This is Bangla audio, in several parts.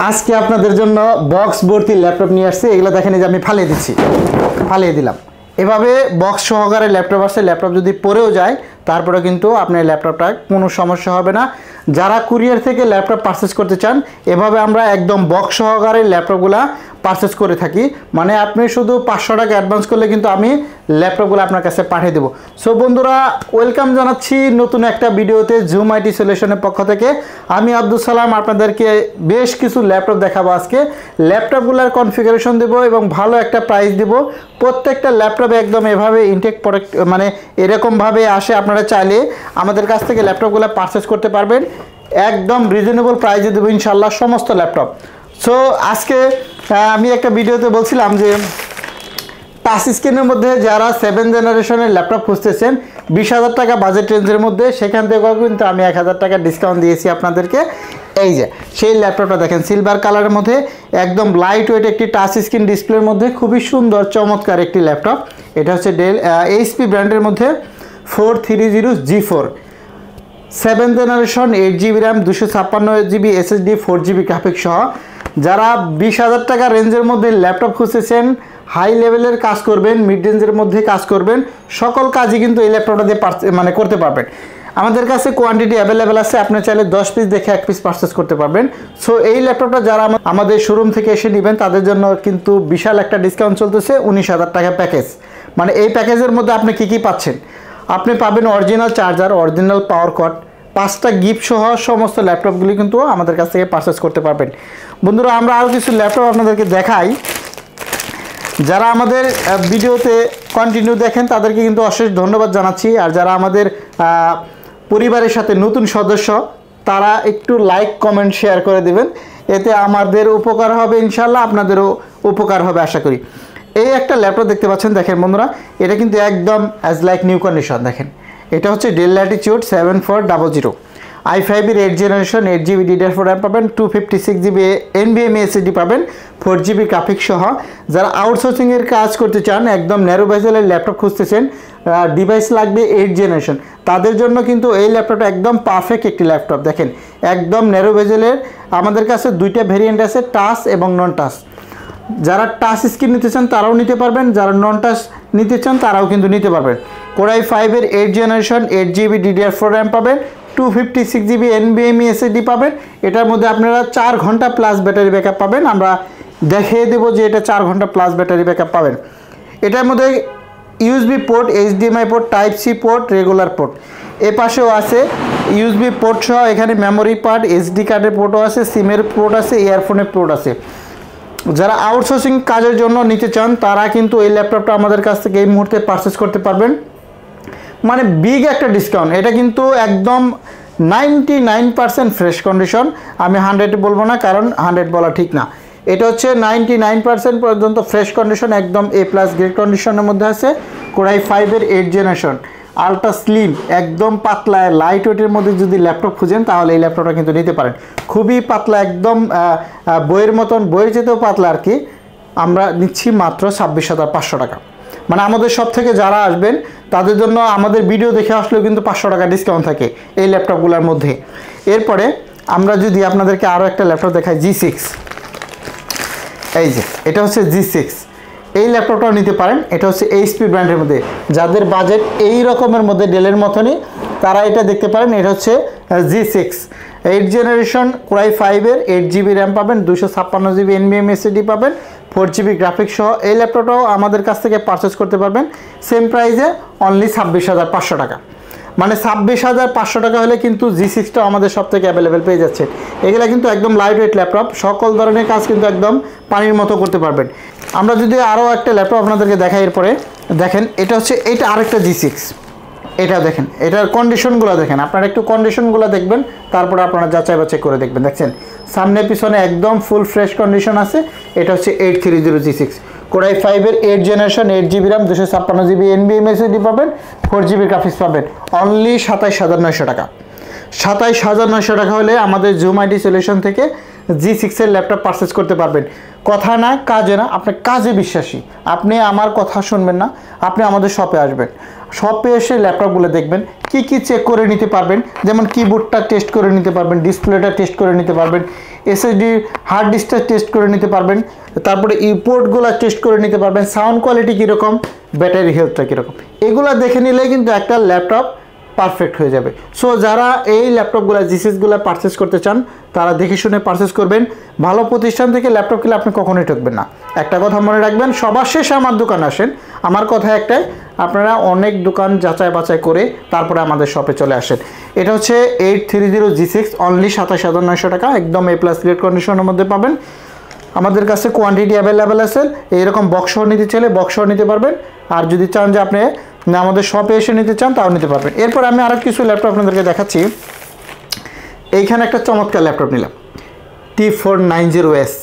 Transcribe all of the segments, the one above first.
আজকে আপনাদের জন্য বক্স ভর্তি ল্যাপটপ নিয়ে আসছি। এগুলো দেখেন যে আমি ফালিয়ে দিচ্ছি, ফালিয়ে দিলাম। এভাবে বক্স সহকারে ল্যাপটপ আসছে। ল্যাপটপ যদি পড়েও যায় তারপরে কিন্তু আপনার ল্যাপটপটা কোনো সমস্যা হবে না। যারা কুরিয়ার থেকে ল্যাপটপ পারচেস করতে চান, এভাবে আমরা একদম বক্স সহকারে ল্যাপটপগুলো পারচেস করে থাকি। মানে আপনি শুধু 500 টাকা অ্যাডভান্স করলে কিন্তু আমি ল্যাপটপগুলো আপনার কাছে পাঠিয়ে দেবো। সো বন্ধুরা, ওয়েলকাম জানাচ্ছি নতুন একটা ভিডিওতে জুম আইটি সলিউশনের পক্ষ থেকে। আমি আব্দুল সালাম আপনাদেরকে বেশ কিছু ল্যাপটপ দেখাবো আজকে। ল্যাপটপগুলোর কনফিগারেশন দেবো এবং ভালো একটা প্রাইস দেবো। প্রত্যেকটা ল্যাপটপে একদম এভাবে ইনটেক প্রোডাক্ট মানে এরকমভাবে আসে। আপনারা চাইলে আমাদের কাছ থেকে ল্যাপটপগুলো পারচেস করতে পারবেন, একদম রিজনেবল প্রাইসে দেবো ইনশাল্লাহ সমস্ত ল্যাপটপ। সো আজকে আমি একটা ভিডিওতে বলছিলাম যে টাচ স্ক্রিনের মধ্যে যারা 7 জেনারেশনের ল্যাপটপ খুঁজতেছেন 20,000 টাকা বাজেট রেঞ্জের মধ্যে, সেখান থেকেও কিন্তু আমি 1,000 টাকা ডিসকাউন্ট দিয়েছি আপনাদেরকে। এই যে সেই ল্যাপটপটা দেখেন, সিলভার কালারের মধ্যে একদম লাইট ওয়েট একটি টাচ স্ক্রিন ডিসপ্লের মধ্যে খুবই সুন্দর চমৎকার একটি ল্যাপটপ। এটা হচ্ছে ডেল এইচপি ব্র্যান্ডের মধ্যে 430G4 7 generation 8GB RAM 256GB SSD 4GB graphics সহ। যারা 20,000 টাকা রেঞ্জের মধ্যে ল্যাপটপ খুঁজতেছেন, হাই লেভেলের কাজ করবেন, মিড রেঞ্জের মধ্যে কাজ করবেন, সকল কাজই কিন্তু এই ল্যাপটপটা দিয়ে মানে করতে পারবেন। আমাদের কাছে কোয়ান্টিটি অ্যাভেলেবেল আছে, আপনি চাইলে 10 পিস দেখে 1 পিস পারচেস করতে পারবেন। সো এই ল্যাপটপটা যারা আমাদের শোরুম থেকে এসে নেবেন তাদের জন্য কিন্তু বিশাল একটা ডিসকাউন্ট চলতেছে, 19,000 টাকা প্যাকেজ। মানে এই প্যাকেজের মধ্যে আপনি কি পাচ্ছেন? আপনি পাবেন অরিজিনাল চার্জার, অরিজিনাল পাওয়ার কট, 5টা গিফট সহ সমস্ত ল্যাপটপগুলি কিন্তু আমাদের কাছ থেকে পারচেস করতে পারবেন। বন্ধুরা, আমরা আরও কিছু ল্যাপটপ আপনাদেরকে দেখাই। যারা আমাদের ভিডিওতে কন্টিনিউ দেখেন তাদেরকে কিন্তু অশেষ ধন্যবাদ জানাচ্ছি। আর যারা আমাদের পরিবারের সাথে নতুন সদস্য, তারা একটু লাইক কমেন্ট শেয়ার করে দেবেন, এতে আমাদের উপকার হবে ইনশাল্লাহ, আপনাদেরও উপকার হবে আশা করি। এই একটা ল্যাপটপ দেখতে পাচ্ছেন, দেখেন বন্ধুরা, এটা কিন্তু একদম অ্যাজ লাইক নিউ কন্ডিশন। দেখেন, এটা হচ্ছে ডেল ল্যাটিটিউড 7400 i5 এর 8 জেনারেশন 8GB DDR4 র্যাম পাবেন, 256GB NVMe SSD পাবেন, 4GB গ্রাফিক্স সহ। যারা আউটসোর্সিংয়ের কাজ করতে চান, একদম ন্যারো বেজেলের ল্যাপটপ খুঁজতেছেন, ডিভাইস লাগবে 8 জেনারেশন, তাদের জন্য কিন্তু এই ল্যাপটপটা একদম পারফেক্ট একটি ল্যাপটপ। দেখেন, একদম ন্যারো বেজেলের আমাদের কাছে 2টা ভেরিয়েন্ট আছে, টাচ এবং নন টাচ। যারা টাচ স্ক্রিন নিতে চান তারাও নিতে পারবেন, যারা নন টাচ নিতে চান তারাও কিন্তু নিতে পারবেন। Core i5 এর 8 জেনারেশন 8GB DDR4 র্যাম পাবেন, 256GB NVMe SSD পাবেন। এটার মধ্যে আপনারা 4 ঘন্টা প্লাস ব্যাটারি ব্যাকআপ পাবেন। আমরা দেখিয়ে দেবো যে এটা 4 ঘন্টা প্লাস ব্যাটারি ব্যাকআপ পাবেন। এটার মধ্যে USB port, HDMI port, type C port, regular port, এ পাশেও আছে USB পোর্ট সহ। এখানে মেমোরি পার্ট, SD কার্ডের পোর্টও আছে, সিমের পোর্ট আছে, ইয়ারফোনের পোর্ট আছে। যারা আউটসোর্সিং কাজের জন্য নিতে চান তারা কিন্তু এই ল্যাপটপটা আমাদের কাছ থেকে এই মুহূর্তে পারচেস করতে পারবেন। মানে বিগ একটা ডিসকাউন্ট। এটা কিন্তু একদম 99% ফ্রেশ কন্ডিশন। আমি 100 বলবো না, কারণ 100 বলা ঠিক না। এটা হচ্ছে 99% পর্যন্ত ফ্রেশ কন্ডিশন, একদম A+ গ্রেড কন্ডিশনের মধ্যে আছে। Core i5 এর 8 জেনারেশন আলট্রা স্লিম, একদম পাতলা লাইট ওয়েটের মধ্যে যদি ল্যাপটপ খুঁজেন তাহলে এই ল্যাপটপটা কিন্তু নিতে পারেন। খুবই পাতলা, একদম বইয়ের মতন, বইয়ের যেতেও পাতলা আর কি। আমরা নিচ্ছি মাত্র 26,500 টাকা। মানে আমাদের সব থেকে যারা আসবেন তাদের জন্য আমাদের ভিডিও দেখে আসলেও কিন্তু 500 টাকা ডিসকাউন্ট থাকে এই ল্যাপটপগুলোর মধ্যে। এরপরে আমরা যদি আপনাদেরকে আরও একটা ল্যাপটপ দেখাই, G6। এই যে এটা হচ্ছে G6, এই ল্যাপটপটাও নিতে পারেন। এটা হচ্ছে এইচপি ব্র্যান্ডের মধ্যে। যাদের বাজেট এই রকমের মধ্যে ডেলের মতনই, তারা এটা দেখতে পারেন। এটা হচ্ছে G6 8 জেনারেশন Core i5 এর 8GB র্যাম পাবেন, 256GB NVMe SSD পাবেন, 4GB গ্রাফিক্স সহ। এই ল্যাপটপটাও আমাদের কাছ থেকে পারচেস করতে পারবেন সেম প্রাইসে, অনলি 26,500 টাকা। মানে 26,500 টাকা হলে কিন্তু G6টাও আমাদের সব থেকে অ্যাভেলেবেল পেয়ে যাচ্ছে। এগুলো কিন্তু একদম লাইট ওয়েট ল্যাপটপ, সকল ধরনের কাজ কিন্তু একদম পানির মতো করতে পারবেন। আমরা যদি আরও একটা ল্যাপটপ আপনাদেরকে দেখাই, এরপরে দেখেন, এটা হচ্ছে এটা আরেকটা G6। এটা দেখেন, এটার কন্ডিশনগুলো দেখেন, আপনারা একটু কন্ডিশনগুলো দেখবেন, তারপরে আপনারা যাচাই বাছাই করে দেখবেন। দেখছেন সামনে পিছনে একদম ফুল ফ্রেশ কন্ডিশন আছে। এটা হচ্ছে 830G6 Core i5 এর 8 generation 8GB RAM 256GB NVMe SSD পাবেন, 4GB গ্রাফিক্স পাবেন, অনলি 27,900 টাকা। 27,900 টাকা হলে আমাদের জুম আইটি সলিউশন থেকে G6 এর ল্যাপটপ পারচেস করতে পারবেন। কথা না কাজে না, আপনি কাজে বিশ্বাসী, আপনি আমার কথা শুনবেন না, আপনি আমাদের শপে আসবেন। শপে এসে ল্যাপটপগুলো দেখবেন কি কি চেক করে নিতে পারবেন, যেমন কিবোর্ডটা টেস্ট করে নিতে পারবেন, ডিসপ্লেটা টেস্ট করে নিতে পারবেন, এসএসডি হার্ড ডিস্কটা টেস্ট করে নিতে পারবেন, তারপরে পোর্টগুলো টেস্ট করে নিতে পারবেন, সাউন্ড কোয়ালিটি কীরকম, ব্যাটারি হেলথটা কীরকম, এগুলো দেখে নিলেই কিন্তু একটা ল্যাপটপ পারফেক্ট হয়ে যাবে। সো যারা এই ল্যাপটপগুলো জিসিএসগুলো পারচেস করতে চান তারা দেখে শুনে পারচেস করবেন। ভালো প্রতিষ্ঠান থেকে ল্যাপটপ কিনলে আপনি কখনোই ঠকবেন না। একটা কথা মনে রাখবেন, সবার শেষে আমার দোকান আসেন। আমার কথা একটাই, আপনারা অনেক দোকান যাচাই বাছাই করে তারপরে আমাদের শপে চলে আসেন। এটা হচ্ছে 830 G6 অনলি 27,900 টাকা, একদম A+ গ্রেড কন্ডিশনের মধ্যে পাবেন। আমাদের কাছে কোয়ান্টিটি অ্যাভেলেবেল আছে। এইরকম বক্সও নিতে চাইলে বক্সও নিতে পারবেন, আর যদি চান যে আপনি আমাদের শপে এসে নিতে চান তাও নিতে পারবেন। এরপর আমি আরও কিছু ল্যাপটপ আপনাদেরকে দেখাচ্ছি। এইখানে একটা চমৎকার ল্যাপটপ নিলাম, T490S।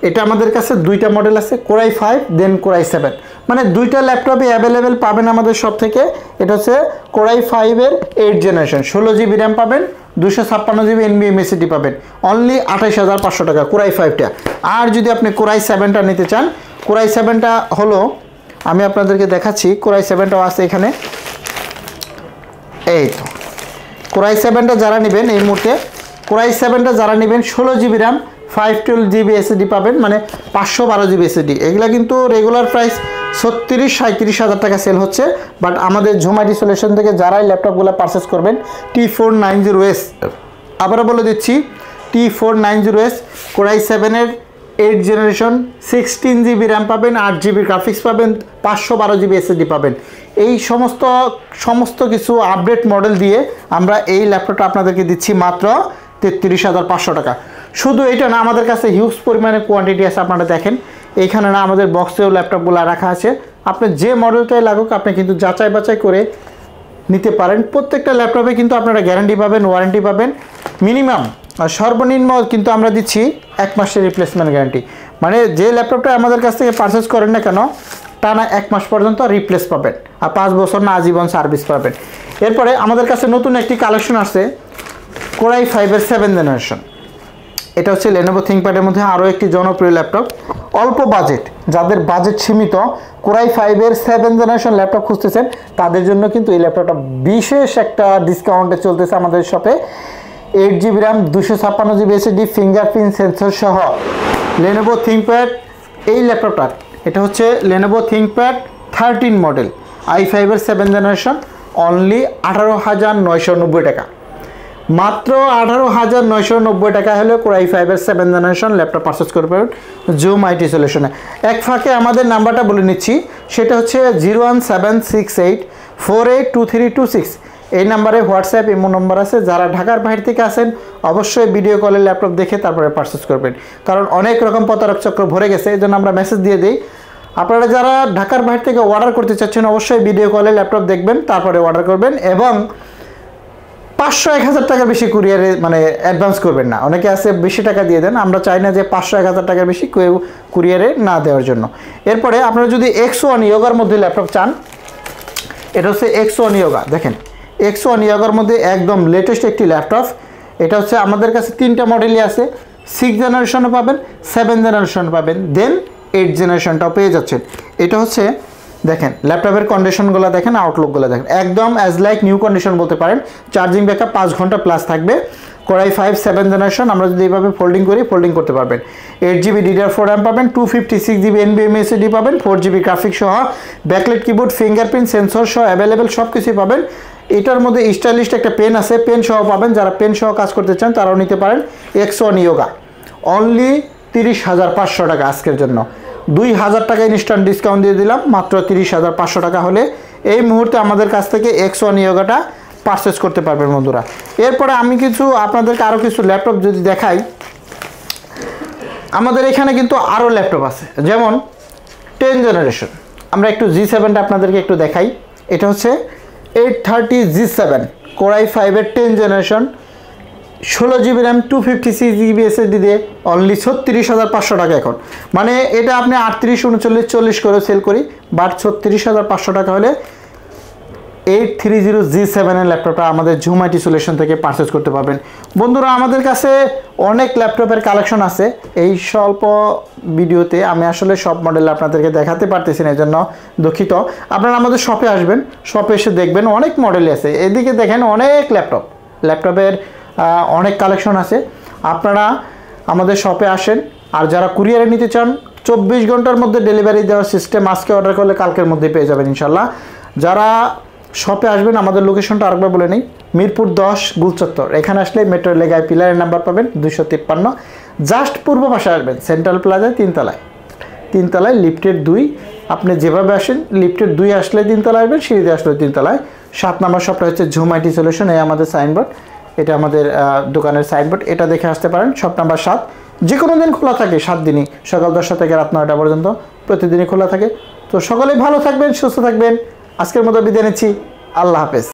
এটা আমাদের কাছে দুইটা মডেল আছে, Core i5 দেন Core i7, মানে দুইটা ল্যাপটপে অ্যাভেলেবেল পাবেন আমাদের শপ থেকে। এটা হচ্ছে Core i5 এর 8 জেনারেশন, 16 GB র্যাম পাবেন, 256 GB NVMe SSD পাবেন, অনলি 28,500 টাকা Core i5টা। আর যদি আপনি Core i7টা নিতে চান, Core i7টা হলো, আমি আপনাদেরকে দেখাচ্ছি, Core i7টাও আছে এখানে। এই তো Core i7টা যারা নেবেন এই মুহূর্তে, Core i7টা যারা নেবেন 16 GB র্যাম 512 GB SSD পাবেন, মানে 512 GB SSD। এগুলা কিন্তু রেগুলার প্রাইস 36-37 হাজার টাকা সেল হচ্ছে, বাট আমাদের ঝুমাইটি সলিউশন থেকে যারাই ল্যাপটপগুলো পারচেস করবেন T490S, আবারও বলে দিচ্ছি T490S Core i7 এর 8 জেনারেশন, 16 GB র্যাম পাবেন, 8 GB গ্রাফিক্স পাবেন, 512 GB SSD পাবেন। এই সমস্ত কিছু আপডেট মডেল দিয়ে আমরা এই ল্যাপটপটা আপনাদেরকে দিচ্ছি মাত্র 33,500 টাকা। শুধু এটা না, আমাদের কাছে হিউজ পরিমাণে কোয়ান্টিটি আছে। আপনারা দেখেন এইখানে না, আমাদের বক্সেও ল্যাপটপগুলো রাখা আছে। আপনি যে মডেলটাই লাগুক আপনি কিন্তু যাচাই বাছাই করে নিতে পারেন। প্রত্যেকটা ল্যাপটপে কিন্তু আপনারা গ্যারান্টি পাবেন, ওয়ারেন্টি পাবেন। মিনিমাম সর্বনিম্ন কিন্তু আমরা দিচ্ছি 1 মাসের রিপ্লেসমেন্ট গ্যারান্টি, মানে যে ল্যাপটপটা আমাদের কাছ থেকে পারচেস করেন না কেন টানা 1 মাস পর্যন্ত রিপ্লেস পাবেন, আর 5 বছর না আজীবন সার্ভিস পাবেন। এরপরে আমাদের কাছে নতুন একটি কালেকশন আছে Core i5 এর 7 জেনারেশন। এটা হচ্ছে Lenovo ThinkPad এর মধ্যে আরও একটি জনপ্রিয় ল্যাপটপ। অল্প বাজেট, যাদের বাজেট সীমিত, Core i5 এর 7 জেনারেশন ল্যাপটপ খুঁজতেছেন তাদের জন্য কিন্তু এই ল্যাপটপটা বিশেষ একটা ডিসকাউন্টে চলতেছে আমাদের শপে। 8 GB RAM, 256 GB SSD, fingerprint sensor সহ Lenovo ThinkPad এই ল্যাপটপটার, এটা হচ্ছে Lenovo ThinkPad 13 মডেল i5 এর 7 জেনারেশন, অনলি 18,990 টাকা। মাত্র 18,990 টাকা হলে Core i5 এর 7 জেনারেশন ল্যাপটপ পারচেস করতে পারবেন জুম আইটি সলিউশনে। এক ফাঁকে আমাদের নাম্বারটা বলে নিচ্ছি, সেটা হচ্ছে 01768482326। এই নাম্বারে হোয়াটসঅ্যাপ ইমো নম্বর আছে। যারা ঢাকার বাইরে থেকে আসেন অবশ্যই ভিডিও কলে ল্যাপটপ দেখে তারপরে পারচেস করবেন, কারণ অনেক রকম প্রতারক চক্র ভরে গেছে, এই জন্য আমরা মেসেজ দিয়ে দিই। আপনারা যারা ঢাকার বাইরে থেকে অর্ডার করতে চাচ্ছেন অবশ্যই ভিডিও কলে ল্যাপটপ দেখবেন, তারপরে অর্ডার করবেন, এবং 500-1000 টাকার বেশি কুরিয়ারে মানে অ্যাডভান্স করবেন না। অনেকে আছে বেশি টাকা দিয়ে দেন, আমরা চাই না যে 500-1000 টাকার বেশি কেউ কুরিয়ারে না দেওয়ার জন্য। এরপরে আপনারা যদি X1 ইয়োগার মধ্যে ল্যাপটপ চান, এটা হচ্ছে X1 ইয়োগা। দেখেন X1 ইয়োগার মধ্যে একদম লেটেস্ট একটি ল্যাপটপ। এটা হচ্ছে আমাদের কাছে 3টা মডেলই আছে, 6 জেনারেশনও পাবেন, 7 জেনারেশন পাবেন, দেন 8 জেনারেশনটাও পেয়ে যাচ্ছেন। এটা হচ্ছে দেখেন ল্যাপটপের কন্ডিশনগুলো দেখেন, আউটলুকগুলো দেখেন, একদম অ্যাজ লাইক নিউ কন্ডিশন বলতে পারেন। চার্জিং ব্যাকআপ 5 ঘন্টা প্লাস থাকবে। Core i5 7 জেনারেশন, আমরা যদি এইভাবে ফোল্ডিং করি ফোল্ডিং করতে পারবেন। 8 GB DDR4 র্যাম পাবেন, 256 GB NVMe SSD পাবেন, 4 GB গ্রাফিক্স সহ, ব্যাকলাইট কিবোর্ড, ফিঙ্গারপ্রিন্ট সেন্সর সহ অ্যাভেলেবেল সব কিছুই পাবেন। এটার মধ্যে স্টাইলিশ একটা পেন আছে, পেন সহ পাবেন। যারা পেন সহ কাজ করতে চান তারাও নিতে পারেন। X1 ইয়োগা অনলি 30,500 টাকা আজকের জন্য। 2,000 টাকা ইনস্ট্যান্ট ডিসকাউন্ট দিয়ে দিলাম, মাত্র 30,500 টাকা হলে এই মুহূর্তে আমাদের কাছ থেকে X1 ইয়োগাটা পারচেস করতে পারবেন বন্ধুরা। এরপরে আমি কিছু আপনাদেরকে আরও কিছু ল্যাপটপ যদি দেখাই, আমাদের এখানে কিন্তু আরও ল্যাপটপ আছে, যেমন 10 জেনারেশন। আমরা একটু G7টা আপনাদেরকে একটু দেখাই। এটা হচ্ছে 830 G7 Core i5 এর 10 generation, 16 GB RAM, 256 GB SSD দিয়ে অনলি 36,500 টাকা এখন। মানে এটা আপনি 38, 39, 40 করে সেল করি, বাট 36,500 টাকা হলে 830G7 এর ল্যাপটপটা আমাদের জুম আইটি সলিউশন থেকে পারচেজ করতে পারবেন। বন্ধুরা, আমাদের কাছে অনেক ল্যাপটপের কালেকশন আছে। এই স্বল্প ভিডিওতে আমি আসলে সব মডেল আপনাদেরকে দেখাতে পারতেছি না, এজন্য দুঃখিত। আপনারা আমাদের শপে আসবেন, শপে এসে দেখবেন অনেক মডেল আছে। এদিকে দেখেন অনেক ল্যাপটপের অনেক কালেকশন আছে। আপনারা আমাদের শপে আসেন। আর যারা কুরিয়ারে নিতে চান 24 ঘন্টার মধ্যে ডেলিভারি দেওয়ার সিস্টেম, আজকে অর্ডার করলে কালকের মধ্যে পেয়ে যাবেন ইনশাল্লাহ। যারা শপে আসবেন, আমাদের লোকেশনটা আরেকবার বলে নিই, মিরপুর 10 গুলচত্বর। এখানে আসলে মেট্রো লেগায় পিলারের নাম্বার পাবেন 253। জাস্ট পূর্ব পাশে আসবেন, সেন্ট্রাল প্লাজায় 3 তলায় লিফটের 2। আপনি যেভাবে আসেন লিফটের 2 আসলে 3 তলায় আসবেন, সিঁড়িতে আসলে 3 তলায়। 7 নম্বর শপটা হচ্ছে জুম আইটি সলিউশন। এই আমাদের সাইনবোর্ড, এটা আমাদের দোকানের সাইনবোর্ড, এটা দেখে আসতে পারেন। Shop number 7। যে কোনো দিন খোলা থাকে, 7 দিনই, সকাল 10টা থেকে রাত 9টা পর্যন্ত প্রতিদিনই খোলা থাকে। তো সকলেই ভালো থাকবেন, সুস্থ থাকবেন। আজকের মতো বিদায় নিচ্ছি। আল্লাহ হাফেজ।